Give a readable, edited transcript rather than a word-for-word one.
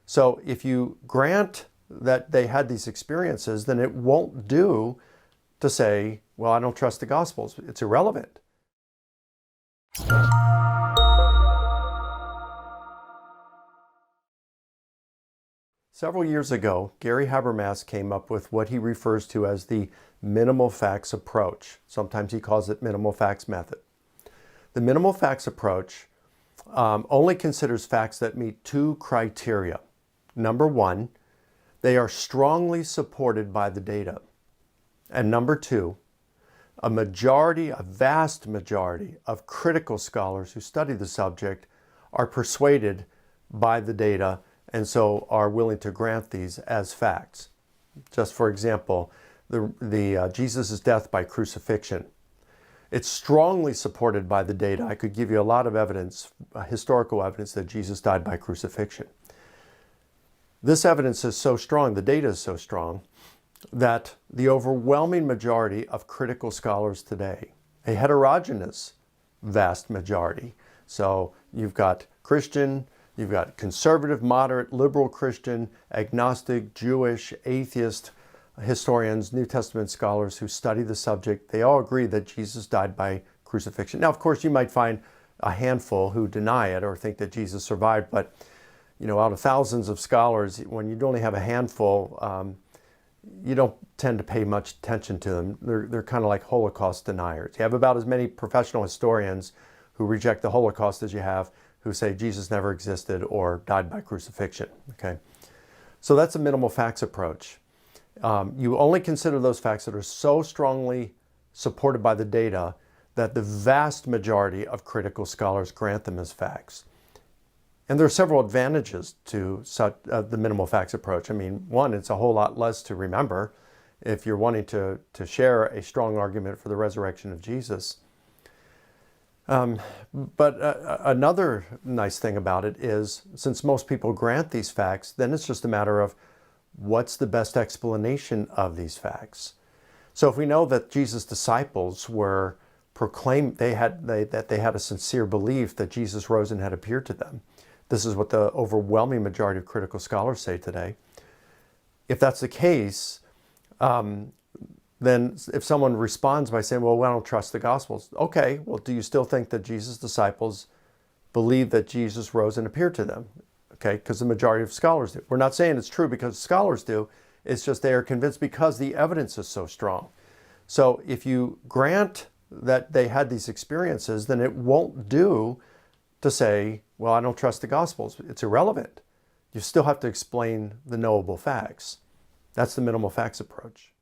So if you grant that they had these experiences, then it won't do to say, well, I don't trust the Gospels. It's irrelevant. Several years ago, Gary Habermas came up with what he refers to as the minimal facts approach. Sometimes he calls it minimal facts method. The minimal facts approach only considers facts that meet two criteria. Number one, they are strongly supported by the data. And number two, a vast majority of critical scholars who study the subject are persuaded by the data and so are willing to grant these as facts. Just for example, Jesus' death by crucifixion. It's strongly supported by the data. I could give you a lot of evidence, historical evidence, that Jesus died by crucifixion. This evidence is so strong, the data is so strong, that the overwhelming majority of critical scholars today, a heterogeneous vast majority, so you've got Christian, you've got conservative, moderate, liberal Christian, agnostic, Jewish, atheist historians, New Testament scholars who study the subject, they all agree that Jesus died by crucifixion. Now, of course, you might find a handful who deny it or think that Jesus survived, but out of thousands of scholars, when you only have a handful, you don't tend to pay much attention to them. They're kind of like Holocaust deniers. You have about as many professional historians who reject the Holocaust as you have who say Jesus never existed or died by crucifixion. Okay, so that's a minimal facts approach. You only consider those facts that are so strongly supported by the data that the vast majority of critical scholars grant them as facts. And there are several advantages to the minimal facts approach. I mean, one, it's a whole lot less to remember if you're wanting to share a strong argument for the resurrection of Jesus. But another nice thing about it is, since most people grant these facts, then it's just a matter of what's the best explanation of these facts. So if we know that Jesus' disciples were proclaimed, that they had a sincere belief that Jesus rose and had appeared to them. This is what the overwhelming majority of critical scholars say today. If that's the case, then if someone responds by saying, well, I don't trust the Gospels. Okay, well, do you still think that Jesus' disciples believed that Jesus rose and appeared to them? Okay, because the majority of scholars do. We're not saying it's true because scholars do. It's just they are convinced because the evidence is so strong. So if you grant that they had these experiences, then it won't do to say, well, I don't trust the Gospels. It's irrelevant. You still have to explain the knowable facts. That's the minimal facts approach.